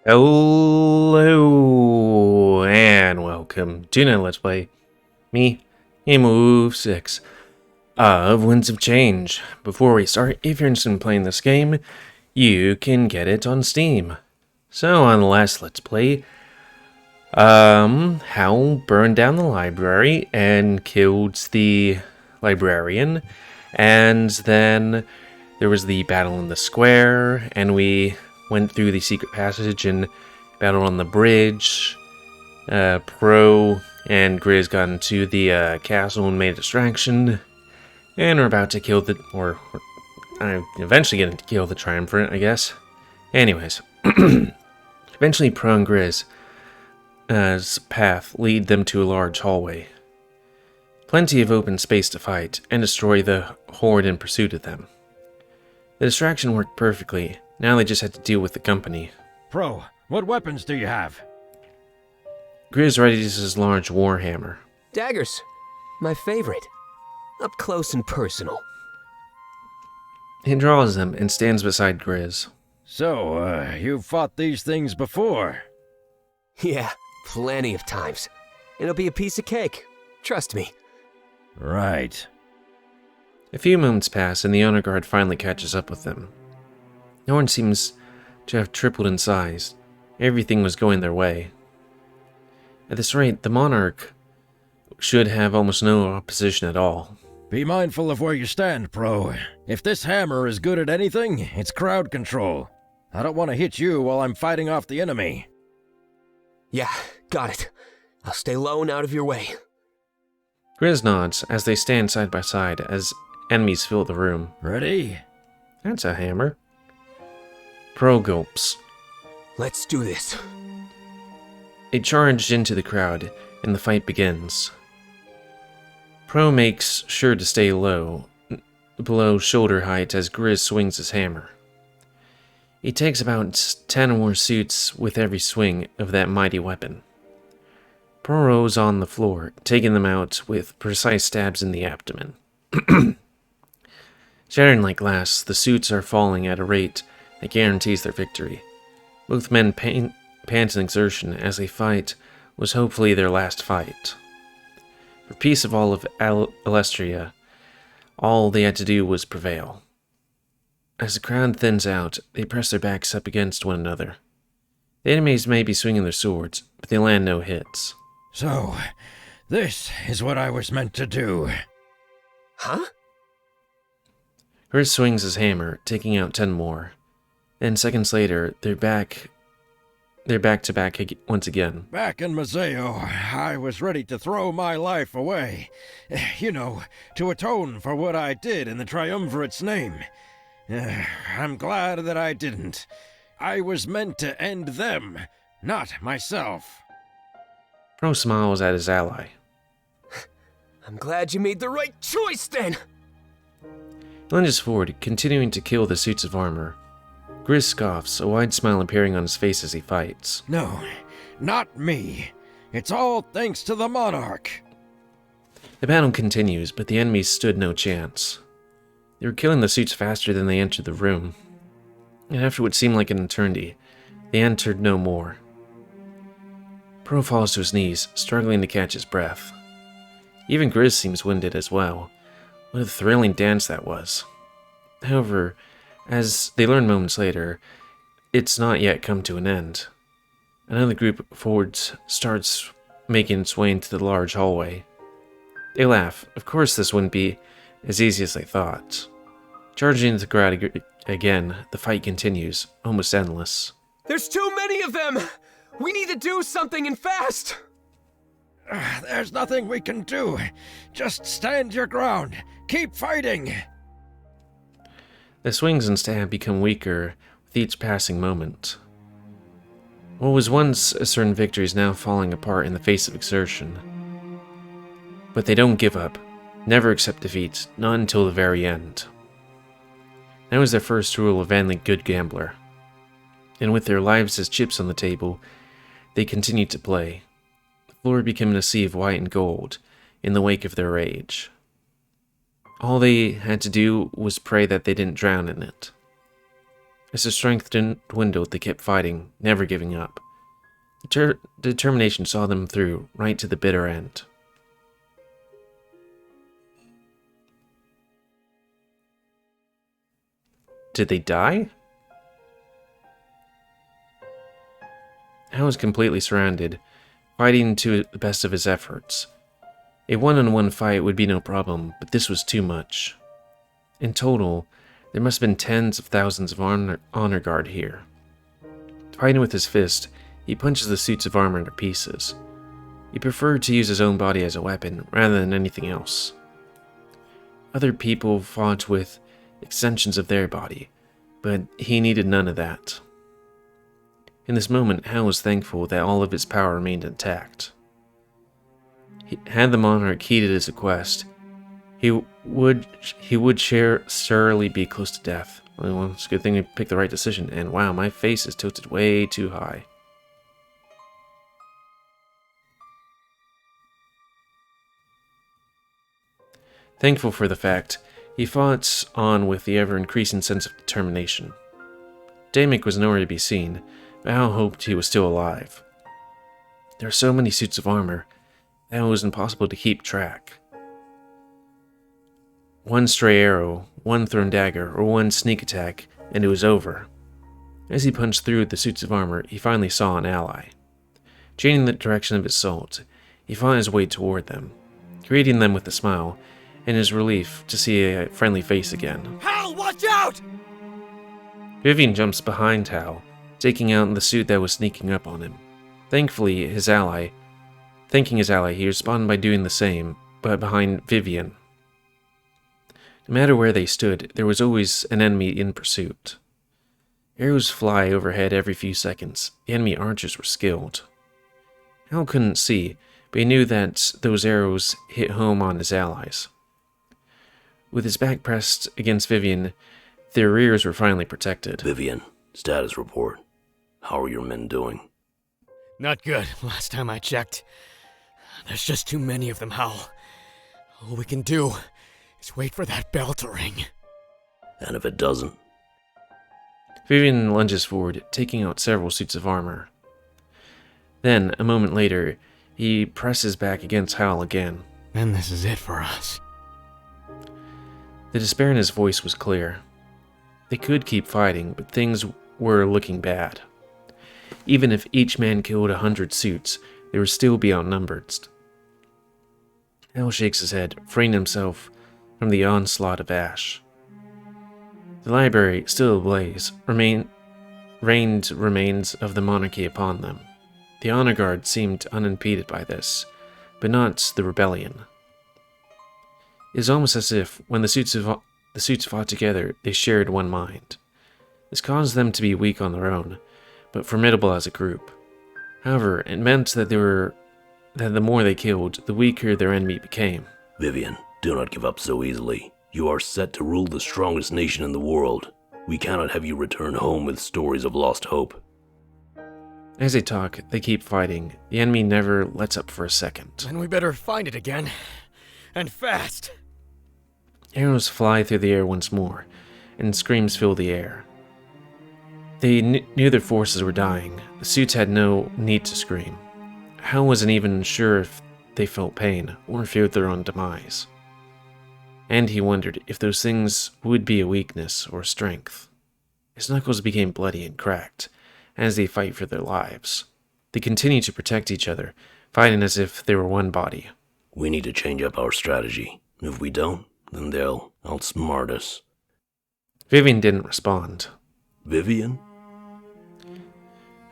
Hello and welcome to another Let's Play. Me, GamerWolfSix of Winds of Change. Before we start, if you're interested in playing this game, you can get it on Steam. So on the last Let's Play, Hal burned down the library and killed the librarian, and then there was the battle in the square, and we went through the secret passage and battled on the bridge. Pro and Grizz got into the castle and made a distraction, and we're about to kill the, or eventually getting to kill the Triumvirate, I guess. Anyways, eventually Pro and Grizz's path lead them to a large hallway. Plenty of open space to fight and destroy the horde in pursuit of them. The distraction worked perfectly. Now they just had to deal with the company. Pro, what weapons do you have? Grizz readies his large warhammer. Daggers. My favorite. Up close and personal. He draws them and stands beside Grizz. So, you've fought these things before? Yeah, plenty of times. It'll be a piece of cake. Trust me. Right. A few moments pass and the honor guard finally catches up with them. No one seems to have tripled in size. Everything was going their way. At this rate, the monarch should have almost no opposition at all. Be mindful of where you stand, Pro. If this hammer is good at anything, it's crowd control. I don't want to hit you while I'm fighting off the enemy. Yeah, got it. I'll stay low and out of your way. Grizz nods as they stand side by side as enemies fill the room. Ready? That's a hammer. Pro gulps. Let's do this. They charge into the crowd, and the fight begins. Pro makes sure to stay low, below shoulder height as Grizz swings his hammer. He takes about 10 or more suits with every swing of that mighty weapon. Pro rolls on the floor, taking them out with precise stabs in the abdomen. Shattering like glass, the suits are falling at a rate that guarantees their victory. Both men pant in exertion as they fight was hopefully their last fight. For peace of all of Alestria, all they had to do was prevail. As the crowd thins out, they press their backs up against one another. The enemies may be swinging their swords, but they land no hits. So, this is what I was meant to do. Huh? Grizz swings his hammer, taking out 10 more. Then seconds later, they're back to back once again. Back in Museo, I was ready to throw my life away. You know, to atone for what I did in the Triumvirate's name. I'm glad that I didn't. I was meant to end them, not myself. Pro smiles at his ally. I'm glad you made the right choice then! He lunges forward, continuing to kill the suits of armor. Grizz scoffs, a wide smile appearing on his face as he fights. No, not me. It's all thanks to the monarch. The battle continues, but the enemies stood no chance. They were killing the suits faster than they entered the room. And after what seemed like an eternity, they entered no more. Pro falls to his knees, struggling to catch his breath. Even Grizz seems winded as well. What a thrilling dance that was. However, as they learn moments later, it's not yet come to an end. Another group of forwards starts making its way into the large hallway. They laugh. Of course this wouldn't be as easy as they thought. Charging into the crowd again, the fight continues, almost endless. There's too many of them! We need to do something and fast! There's nothing we can do. Just stand your ground. Keep fighting. The swings and stab become weaker with each passing moment. What was once a certain victory is now falling apart in the face of exertion. But they don't give up, never accept defeat, not until the very end. That was their first rule of any good gambler. And with their lives as chips on the table, they continued to play. The floor became a sea of white and gold in the wake of their rage. All they had to do was pray that they didn't drown in it. As their strength dwindled, they kept fighting, never giving up. Determination saw them through, right to the bitter end. Did they die? Hal was completely surrounded, fighting to the best of his efforts. A one-on-one fight would be no problem, but this was too much. In total, there must have been tens of thousands of honor guard here. Fighting with his fist, he punches the suits of armor into pieces. He preferred to use his own body as a weapon rather than anything else. Other people fought with extensions of their body, but he needed none of that. In this moment, Hal was thankful that all of his power remained intact. Had the monarch heeded his request, he would surely be close to death. Well, it's a good thing he picked the right decision, and wow, my face is tilted way too high. Thankful for the fact, he fought on with the ever-increasing sense of determination. Damek was nowhere to be seen, but Hal hoped he was still alive. There were so many suits of armor that it was impossible to keep track. One stray arrow, one thrown dagger, or one sneak attack, and it was over. As he punched through the suits of armor, he finally saw an ally. Changing the direction of his assault, he fought his way toward them, greeting them with a smile, and his relief to see a friendly face again. Hal, watch out! Vivian jumps behind Hal, taking out the suit that was sneaking up on him. Thanking his ally, he responded by doing the same, but behind Vivian. No matter where they stood, there was always an enemy in pursuit. Arrows fly overhead every few seconds. The enemy archers were skilled. Hal couldn't see, but he knew that those arrows hit home on his allies. With his back pressed against Vivian, their rears were finally protected. Vivian, status report. How are your men doing? Not good, last time I checked. There's just too many of them, Hal. All we can do is wait for that bell to ring. And if it doesn't? Vivian lunges forward, taking out several suits of armor. Then, a moment later, he presses back against Hal again. Then this is it for us. The despair in his voice was clear. They could keep fighting, but things were looking bad. Even if each man killed 100 suits, they would still be outnumbered. Hal shakes his head, freeing himself from the onslaught of ash. The library, still ablaze, rained remains of the monarchy upon them. The honor guard seemed unimpeded by this, but not the rebellion. It is almost as if, when the suits fought together, they shared one mind. This caused them to be weak on their own, but formidable as a group. However, it meant that the more they killed, the weaker their enemy became. Vivian, do not give up so easily. You are set to rule the strongest nation in the world. We cannot have you return home with stories of lost hope. As they talk, they keep fighting. The enemy never lets up for a second. Then we better find it again. And fast! Arrows fly through the air once more, and screams fill the air. They knew their forces were dying. The suits had no need to scream. Hal wasn't even sure if they felt pain, or feared their own demise. And he wondered if those things would be a weakness or strength. His knuckles became bloody and cracked, as they fight for their lives. They continue to protect each other, fighting as if they were one body. We need to change up our strategy. If we don't, then they'll outsmart us. Vivian didn't respond. Vivian?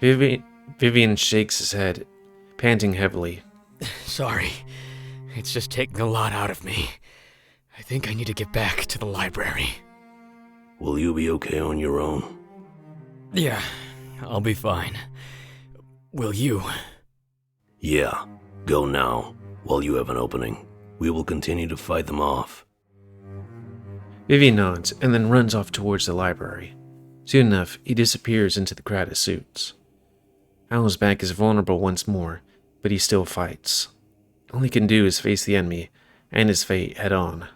Vivian shakes his head, panting heavily. Sorry. It's just taking a lot out of me. I think I need to get back to the library. Will you be okay on your own? Yeah, I'll be fine. Will you? Yeah, go now, while you have an opening. We will continue to fight them off. Vivian nods and then runs off towards the library. Soon enough, he disappears into the crowd of suits. Hal's back is vulnerable once more, but he still fights. All he can do is face the enemy and his fate head on.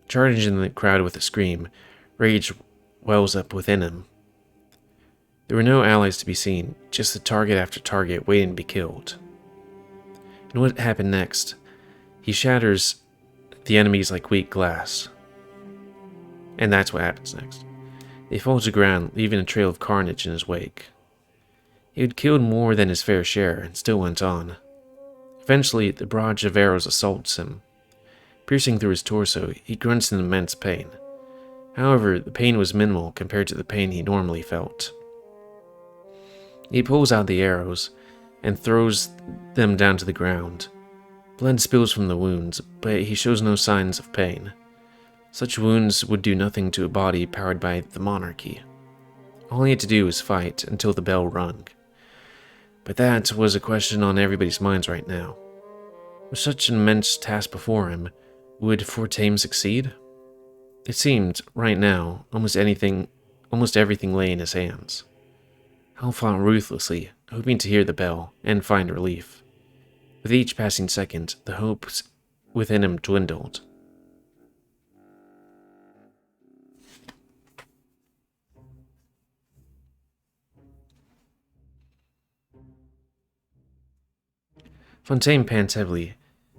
Charging the crowd with a scream, rage wells up within him. There were no allies to be seen, just the target after target waiting to be killed. And what happened next? He shatters the enemies like weak glass. And that's what happens next. They fall to the ground, leaving a trail of carnage in his wake. He had killed more than his fair share, and still went on. Eventually, the barrage of arrows assaults him. Piercing through his torso, he grunts in immense pain. However, the pain was minimal compared to the pain he normally felt. He pulls out the arrows and throws them down to the ground. Blood spills from the wounds, but he shows no signs of pain. Such wounds would do nothing to a body powered by the monarchy. All he had to do was fight until the bell rung. But that was a question on everybody's minds right now. With such an immense task before him, would Fortame succeed? It seemed, right now, almost everything lay in his hands. Hal fought ruthlessly, hoping to hear the bell and find relief. With each passing second, the hopes within him dwindled. Fontaine pants heavily,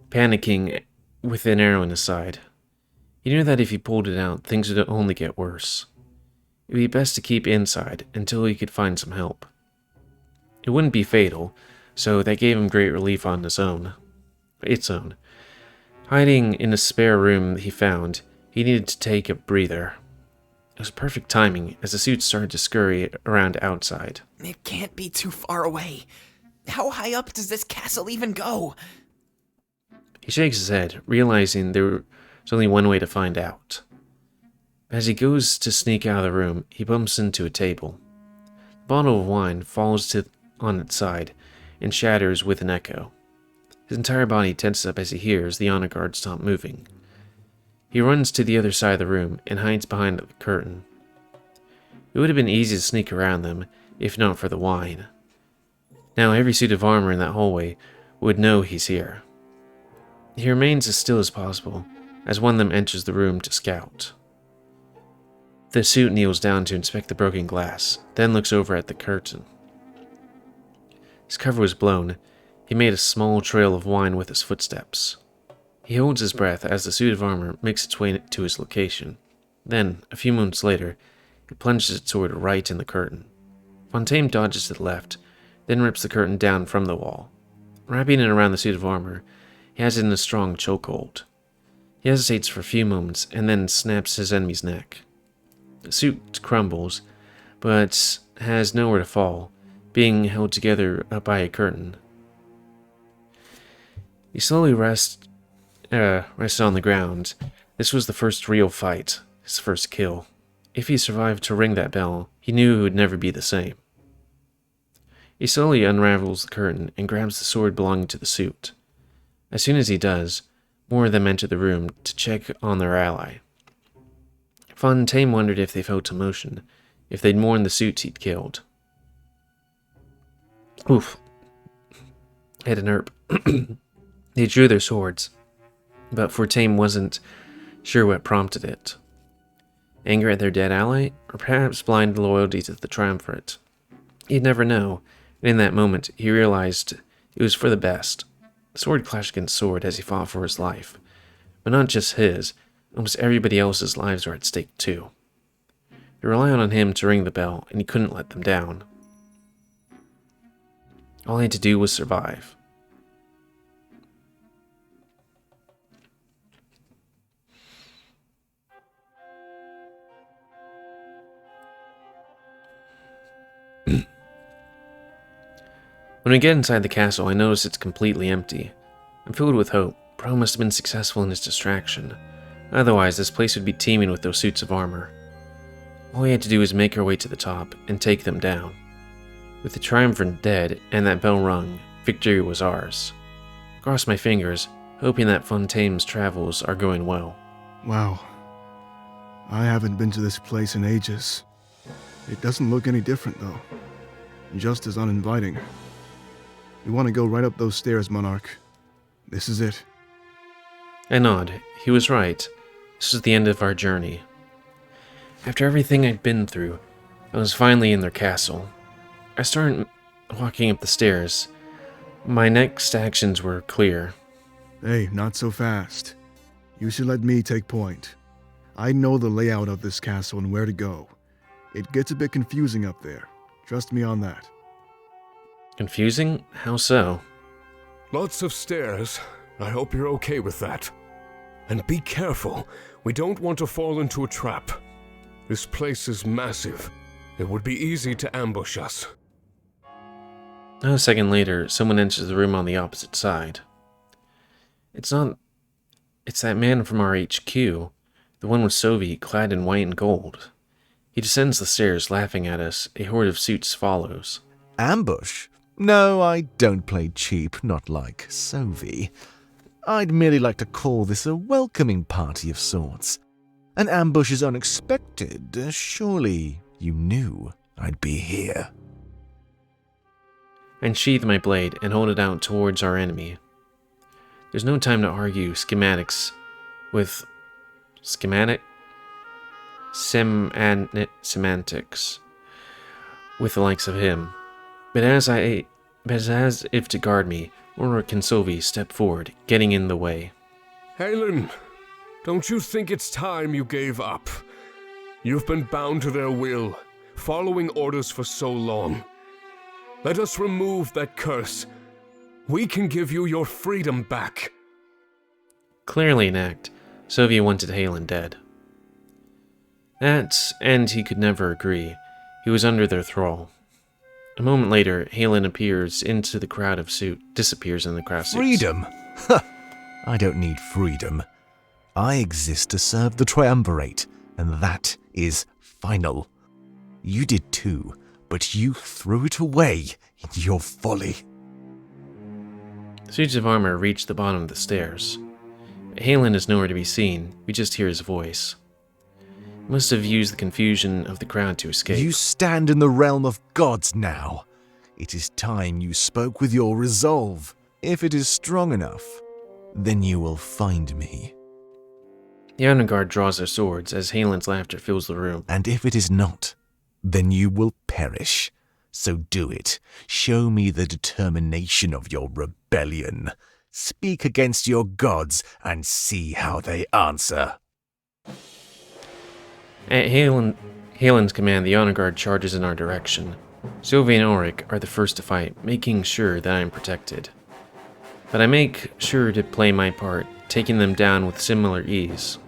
panicking with an arrow in his side. He knew that if he pulled it out, things would only get worse. It would be best to keep inside until he could find some help. It wouldn't be fatal, so that gave him great relief on its own. Hiding in a spare room he found, he needed to take a breather. It was perfect timing as the suit started to scurry around outside. It can't be too far away. How high up does this castle even go? He shakes his head, realizing there's only one way to find out. As he goes to sneak out of the room, he bumps into a table. The bottle of wine falls on its side and shatters with an echo. His entire body tenses up as he hears the honor guard stop moving. He runs to the other side of the room and hides behind the curtain. It would have been easy to sneak around them, if not for the wine. Now every suit of armor in that hallway would know he's here. He remains as still as possible, as one of them enters the room to scout. The suit kneels down to inspect the broken glass, then looks over at the curtain. His cover was blown. He made a small trail of wine with his footsteps. He holds his breath as the suit of armor makes its way to his location. Then, a few moments later, he plunges its sword right in the curtain. Fontaine dodges to the left, then rips the curtain down from the wall. Wrapping it around the suit of armor, he has it in a strong chokehold. He hesitates for a few moments and then snaps his enemy's neck. The suit crumbles, but has nowhere to fall, being held together by a curtain. He slowly rested on the ground. This was the first real fight, his first kill. If he survived to ring that bell, he knew it would never be the same. He slowly unravels the curtain and grabs the sword belonging to the suit. As soon as he does, more of them enter the room to check on their ally. Fontaine wondered if they felt emotion, if they'd mourned the suits he'd killed. Oof. Had an herp. They drew their swords, but Fontaine wasn't sure what prompted it. Anger at their dead ally, or perhaps blind loyalty to the triumvirate. He'd never know, and in that moment he realized it was for the best. Sword clashed against sword as he fought for his life. But not just his, almost everybody else's lives were at stake too. They relied on him to ring the bell, and he couldn't let them down. All he had to do was survive. When we get inside the castle, I notice it's completely empty. I'm filled with hope. Bro must have been successful in his distraction. Otherwise, this place would be teeming with those suits of armor. All we had to do was make our way to the top and take them down. With the triumvirate dead and that bell rung, victory was ours. Cross my fingers, hoping that Fontaine's travels are going well. Wow. I haven't been to this place in ages. It doesn't look any different, though. Just as uninviting. We want to go right up those stairs, Monarch. This is it. I nod. He was right. This was the end of our journey. After everything I'd been through, I was finally in their castle. I started walking up the stairs. My next actions were clear. Hey, not so fast. You should let me take point. I know the layout of this castle and where to go. It gets a bit confusing up there. Trust me on that. Confusing? How so? Lots of stairs. I hope you're okay with that. And be careful. We don't want to fall into a trap. This place is massive. It would be easy to ambush us. A second later, someone enters the room on the opposite side. It's that man from our HQ, the one with Sovi clad in white and gold. He descends the stairs, laughing at us. A horde of suits follows. Ambush? No, I don't play cheap, not like Sovi. I'd merely like to call this a welcoming party of sorts. An ambush is unexpected. Surely you knew I'd be here. I unsheath my blade and hold it out towards our enemy. There's no time to argue semantics with the likes of him. But as if to guard me, Ulrich and Sovi step forward, getting in the way. Halin, don't you think it's time you gave up? You've been bound to their will, following orders for so long. Let us remove that curse. We can give you your freedom back. Clearly an act. Sovi wanted Halin dead. That, and he could never agree. He was under their thrall. A moment later, Halin disappears in the crowd of suits. Freedom? I don't need freedom. I exist to serve the Triumvirate, and that is final. You did too, but you threw it away in your folly. Suits of armor reach the bottom of the stairs. Halin is nowhere to be seen. We just hear his voice. He must have used the confusion of the crowd to escape. You stand in the realm of gods now. It is time you spoke with your resolve. If it is strong enough, then you will find me. The honor guard draws their swords as Halin's laughter fills the room. And if it is not, then you will perish. So do it. Show me the determination of your rebellion. Speak against your gods and see how they answer. At Halin's command, the honor guard charges in our direction. Sovi and Ulrich are the first to fight, making sure that I am protected. But I make sure to play my part, taking them down with similar ease.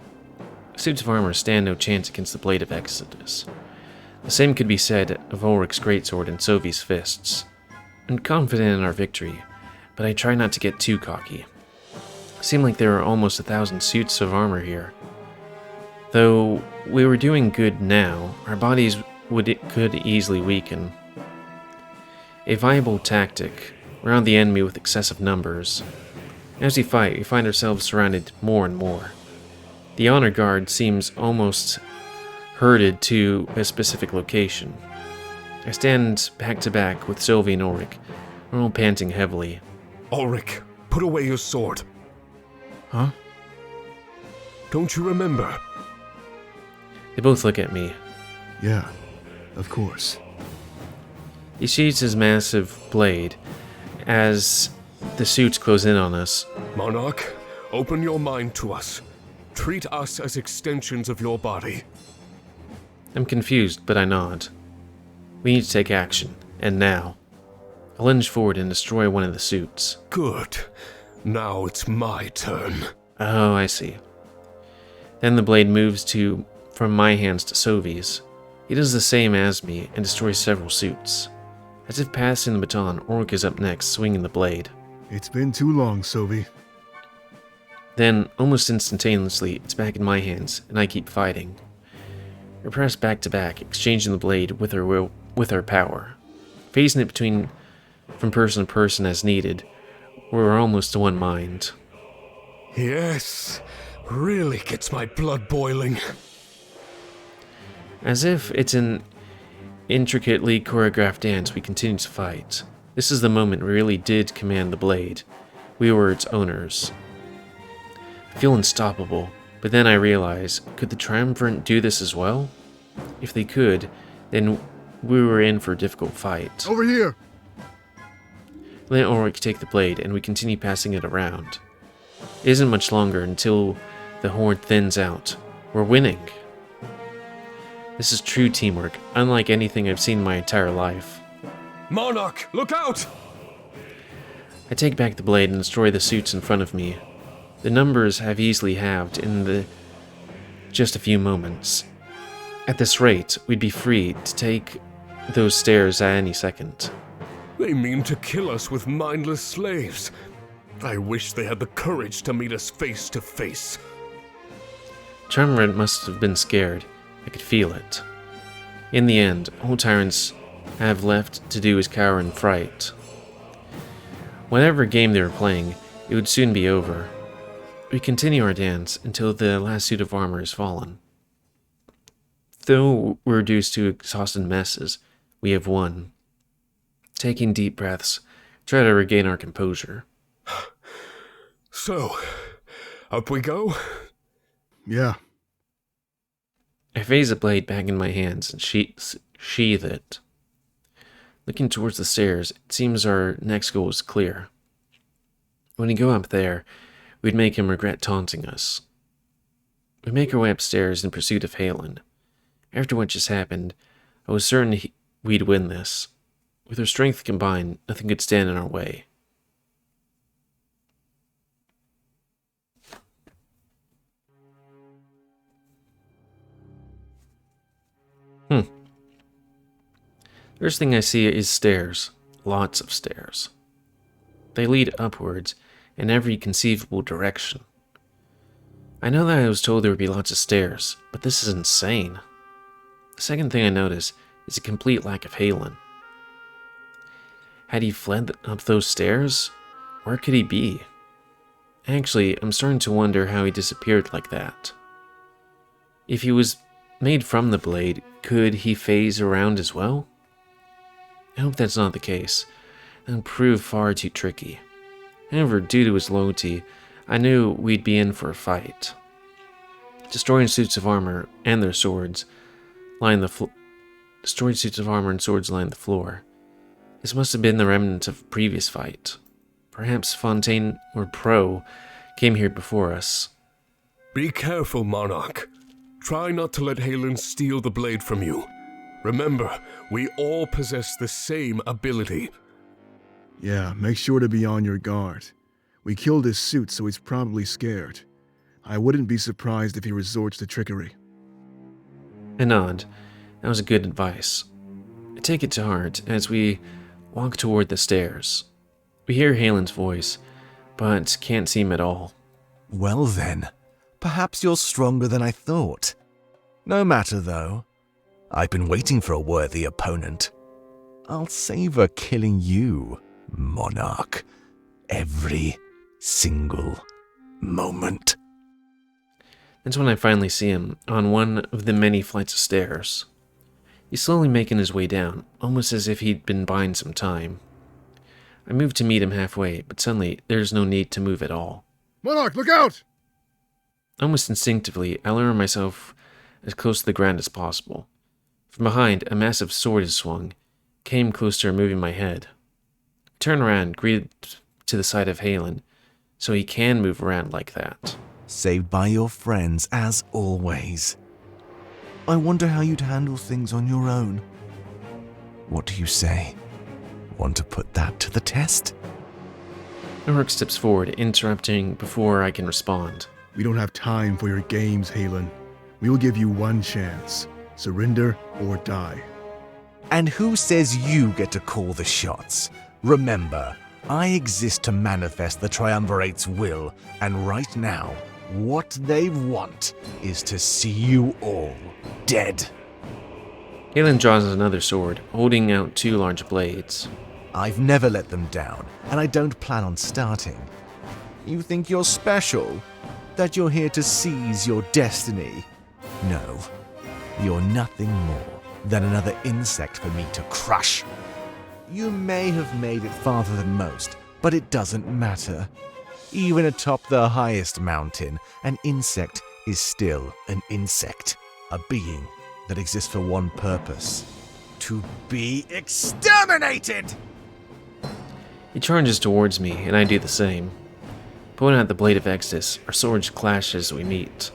Suits of armor stand no chance against the Blade of Exodus. The same could be said of Ulrich's greatsword and Sovi's fists. I'm confident in our victory, but I try not to get too cocky. It seemed like there were almost 1,000 suits of armor here. Though we were doing good now, our bodies could easily weaken. A viable tactic: round the enemy with excessive numbers. As we fight, we find ourselves surrounded more and more. The honor guard seems almost herded to a specific location. I stand back to back with Sylvie and Ulrich. We're all panting heavily. Ulrich, put away your sword. Huh? Don't you remember? They both look at me. Yeah, of course. He sheathes his massive blade as the suits close in on us. Monarch, open your mind to us. Treat us as extensions of your body. I'm confused, but I nod. We need to take action, and now. I lunge forward and destroy one of the suits. Good. Now it's my turn. Oh, I see. Then the blade moves from my hands to Sovi's. He does the same as me and destroys several suits. As if passing the baton, Ulrich is up next, swinging the blade. It's been too long, Sovi. Then, almost instantaneously, it's back in my hands, and I keep fighting. We're pressed back to back, exchanging the blade with our power. Phasing it from person to person as needed. We're almost to one mind. Yes, really gets my blood boiling. As if it's an intricately choreographed dance, we continue to fight. This is the moment we really did command the blade. We were its owners. I feel unstoppable, but then I realize, could the Triumvirate do this as well? If they could, then we were in for a difficult fight. Over here! Let Ulrich take the blade, and we continue passing it around. It isn't much longer until the horde thins out. We're winning. This is true teamwork, unlike anything I've seen in my entire life. Monarch, look out! I take back the blade and destroy the suits in front of me. The numbers have easily halved in just a few moments. At this rate, we'd be free to take those stairs at any second. They mean to kill us with mindless slaves. I wish they had the courage to meet us face to face. Triumvirate must have been scared. I could feel it. In the end, all tyrants have left to do is cower in fright. Whatever game they were playing, it would soon be over. We continue our dance until the last suit of armor is fallen. Though we're reduced to exhausted messes, we have won. Taking deep breaths, try to regain our composure. So, up we go? Yeah. I phase the blade back in my hands and sheath it. Looking towards the stairs, it seems our next goal is clear. When we go up there, we'd make him regret taunting us. We make our way upstairs in pursuit of Halin. After what just happened, I was certain we'd win this. With our strength combined, nothing could stand in our way. First thing I see is stairs. Lots of stairs. They lead upwards in every conceivable direction. I know that I was told there would be lots of stairs, but this is insane. The second thing I notice is a complete lack of Halin. Had he fled up those stairs? Where could he be? Actually, I'm starting to wonder how he disappeared like that. If he was made from the blade, could he phase around as well? I hope that's not the case. That would prove far too tricky. However, due to his loyalty, I knew we'd be in for a fight. Destroying suits of armor and their swords line the floor. Destroyed suits of armor and swords line the floor. This must have been the remnant of a previous fight. Perhaps Fontaine or Pro came here before us. Be careful, Monarch. Try not to let Halin steal the blade from you. Remember, we all possess the same ability. Yeah, make sure to be on your guard. We killed his suit, so he's probably scared. I wouldn't be surprised if he resorts to trickery. I nod. That was good advice. I take it to heart as we walk toward the stairs. We hear Halin's voice, but can't see him at all. Well then, perhaps you're stronger than I thought. No matter though. I've been waiting for a worthy opponent. I'll savor killing you, Monarch. Every single moment. That's when I finally see him, on one of the many flights of stairs. He's slowly making his way down, almost as if he'd been buying some time. I move to meet him halfway, but suddenly there's no need to move at all. Monarch, look out! Almost instinctively, I lower myself as close to the ground as possible. From behind, a massive sword is swung, came close to removing my head. I turn around, greeted to the side of Halin, so he can move around like that. Saved by your friends, as always. I wonder how you'd handle things on your own. What do you say? Want to put that to the test? Ulrich steps forward, interrupting before I can respond. We don't have time for your games, Halin. We will give you one chance. Surrender or die. And who says you get to call the shots? Remember, I exist to manifest the Triumvirate's will, and right now, what they want is to see you all dead. Halin draws another sword, holding out two large blades. I've never let them down, and I don't plan on starting. You think you're special? That you're here to seize your destiny? No. You're nothing more than another insect for me to crush. You may have made it farther than most, but it doesn't matter. Even atop the highest mountain, an insect is still an insect, a being that exists for one purpose: to be exterminated! He charges towards me, and I do the same. Pulling out the blade of Exodus, our swords clash as we meet.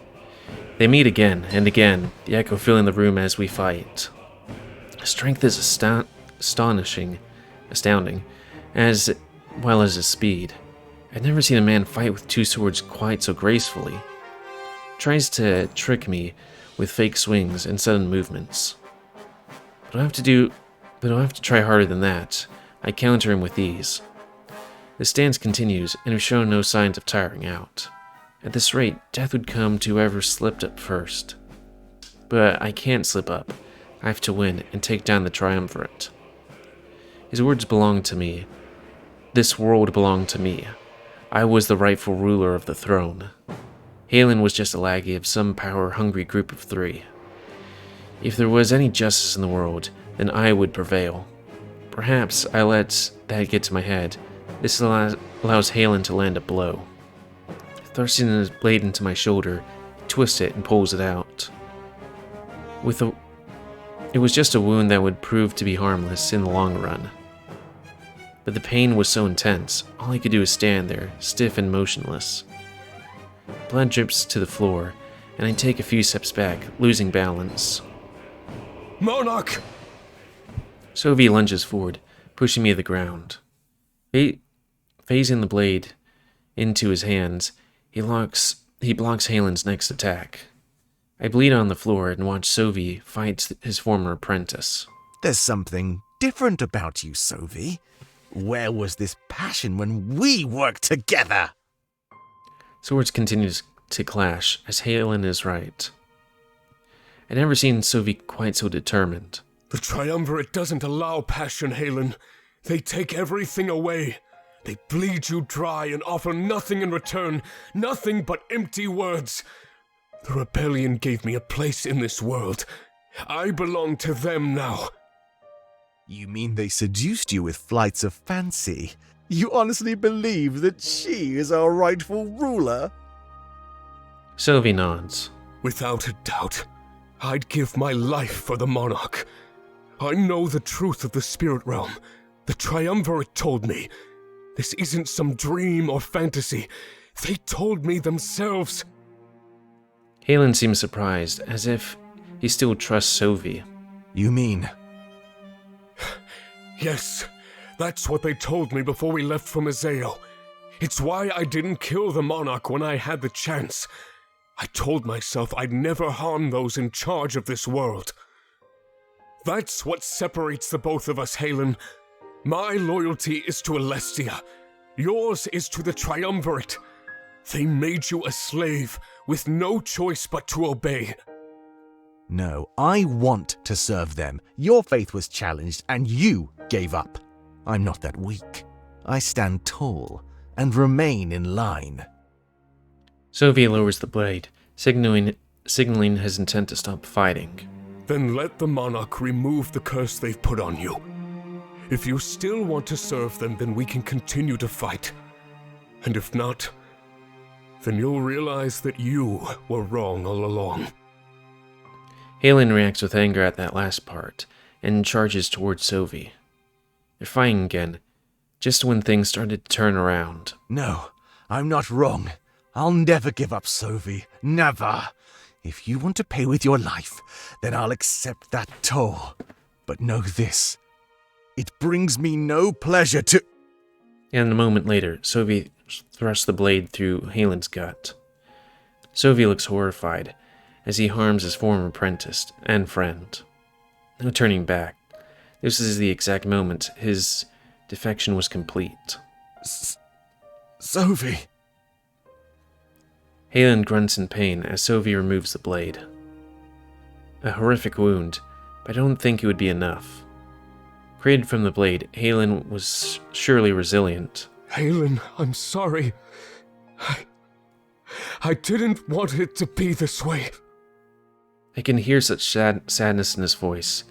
They meet again and again, the echo filling the room as we fight. His strength is astounding, as well as his speed. I've never seen a man fight with two swords quite so gracefully. He tries to trick me with fake swings and sudden movements. But I'll have to try harder than that. I counter him with ease. The stance continues, and we've shown no signs of tiring out. At this rate, death would come to whoever slipped up first. But I can't slip up. I have to win and take down the triumvirate. His words belong to me. This world belonged to me. I was the rightful ruler of the throne. Halin was just a lackey of some power-hungry group of three. If there was any justice in the world, then I would prevail. Perhaps I let that get to my head. This allows Halin to land a blow. Thrusting his blade into my shoulder, he twists it and pulls it out. It was just a wound that would prove to be harmless in the long run. But the pain was so intense, all I could do was stand there, stiff and motionless. Blood drips to the floor, and I take a few steps back, losing balance. Monarch! Sophie lunges forward, pushing me to the ground. Phasing the blade into his hands, he blocks Halin's next attack. I bleed on the floor and watch Sophie fight his former apprentice. There's something different about you, Sophie. Where was this passion when we worked together? Swords continue to clash, as Halin is right. I'd never seen Sophie quite so determined. The triumvirate doesn't allow passion, Halin. They take everything away. They bleed you dry and offer nothing in return, nothing but empty words. The rebellion gave me a place in this world. I belong to them now. You mean they seduced you with flights of fancy? You honestly believe that she is our rightful ruler? Sophie nods. Without a doubt, I'd give my life for the monarch. I know the truth of the spirit realm. The triumvirate told me. This isn't some dream or fantasy. They told me themselves. Halin seems surprised, as if he still trusts Sophie. You mean? Yes, that's what they told me before we left from Azeo. It's why I didn't kill the monarch when I had the chance. I told myself I'd never harm those in charge of this world. That's what separates the both of us, Halin. My loyalty is to Alestia. Yours is to the triumvirate. They made you a slave, with no choice but to obey. No, I want to serve them. Your faith was challenged, and you gave up. I'm not that weak. I stand tall and remain in line. Sophie lowers the blade, signaling his intent to stop fighting. Then let the monarch remove the curse they've put on you. If you still want to serve them, then we can continue to fight. And if not, then you'll realize that you were wrong all along. Halin reacts with anger at that last part, and charges towards Sophie. They're fighting again, just when things started to turn around. No, I'm not wrong. I'll never give up, Sophie. Never. If you want to pay with your life, then I'll accept that toll. But know this. It brings me no pleasure to... And a moment later, Sophie thrusts the blade through Halin's gut. Sophie looks horrified, as he harms his former apprentice and friend. No turning back. This is the exact moment his defection was complete. Sophie. Halin grunts in pain as Sophie removes the blade. A horrific wound, but I don't think it would be enough. Created from the blade, Halin was surely resilient. Halin, I'm sorry. I didn't want it to be this way. I can hear such sadness in his voice.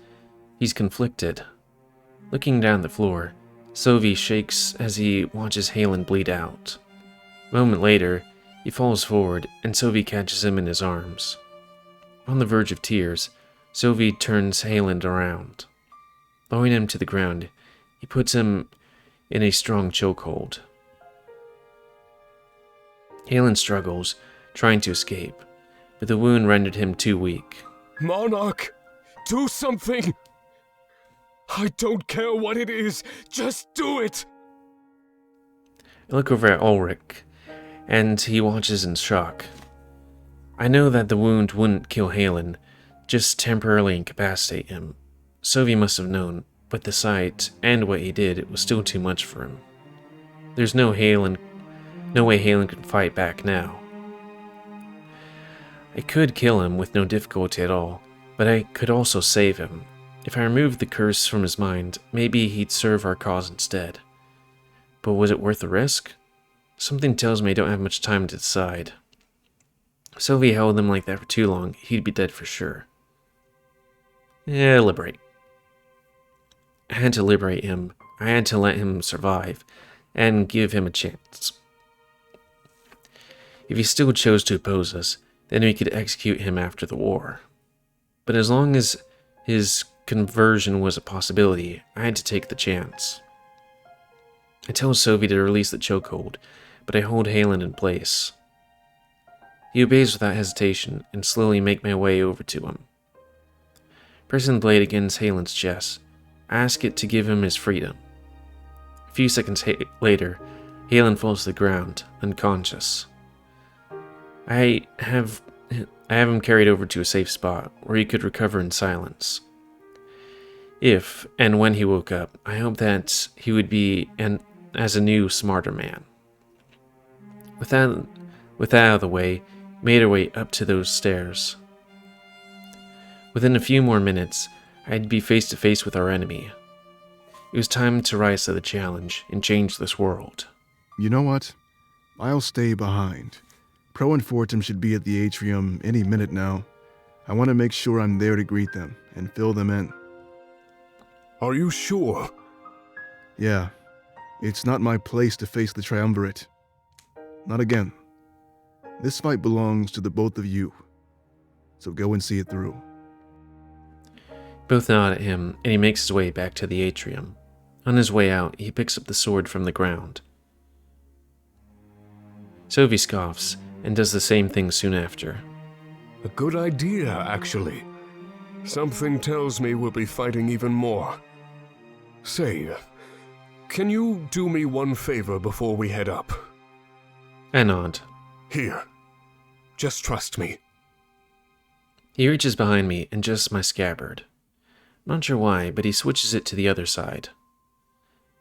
He's conflicted. Looking down the floor, Sophie shakes as he watches Halin bleed out. A moment later, he falls forward and Sophie catches him in his arms. On the verge of tears, Sophie turns Halin around. Lowering him to the ground, he puts him in a strong chokehold. Halin struggles, trying to escape, but the wound rendered him too weak. Monarch, do something! I don't care what it is, just do it! I look over at Ulrich, and he watches in shock. I know that the wound wouldn't kill Halin, just temporarily incapacitate him. Sophie must have known, but the sight and what he did, it was still too much for him. There's no way Halin could fight back now. I could kill him with no difficulty at all, but I could also save him. If I removed the curse from his mind, maybe he'd serve our cause instead. But was it worth the risk? Something tells me I don't have much time to decide. If Sylvie held him like that for too long, he'd be dead for sure. Liberate. I had to liberate him. I had to let him survive, and give him a chance. If he still chose to oppose us, then we could execute him after the war. But as long as his conversion was a possibility, I had to take the chance. I tell Sophie to release the chokehold, but I hold Halin in place. He obeys without hesitation, and slowly make my way over to him. Pressing the blade against Halin's chest, I ask it to give him his freedom. A few seconds later, Halin falls to the ground, unconscious. I have him carried over to a safe spot, where he could recover in silence. If and when he woke up, I hope that he would be as a new, smarter man. With that out of the way, made our way up to those stairs. Within a few more minutes, I'd be face to face with our enemy. It was time to rise to the challenge and change this world. You know what? I'll stay behind. Pro and Fortum should be at the atrium any minute now. I want to make sure I'm there to greet them and fill them in. Are you sure? Yeah. It's not my place to face the triumvirate. Not again. This fight belongs to the both of you. So go and see it through. Both nod at him, and he makes his way back to the atrium. On his way out, he picks up the sword from the ground. Sophie scoffs, and does the same thing soon after. A good idea, actually. Something tells me we'll be fighting even more. Say, can you do me one favor before we head up? I nod. Here. Just trust me. He reaches behind me and adjusts my scabbard. I'm not sure why, but he switches it to the other side.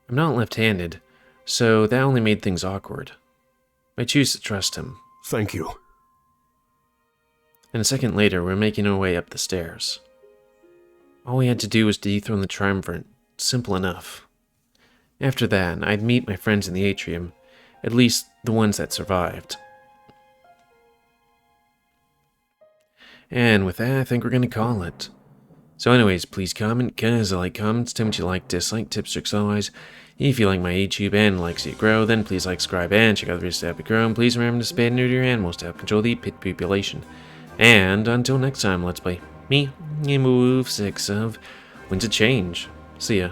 I'm not left-handed, so that only made things awkward. I choose to trust him. Thank you. And a second later, we're making our way up the stairs. All we had to do was dethrone the triumvirate. Simple enough. After that, I'd meet my friends in the atrium, at least the ones that survived. And with that, I think we're going to call it. So anyways, please comment, cause I like comments, tell me what you like, dislike, tips, tricks, otherwise. If you like my YouTube and like to see it grow, then please like, subscribe, and check out the videos to help it grow, and please remember to spay and neuter your animals to help control the pit population. And until next time, let's play me, GamerWolfSix of Winter Change. See ya.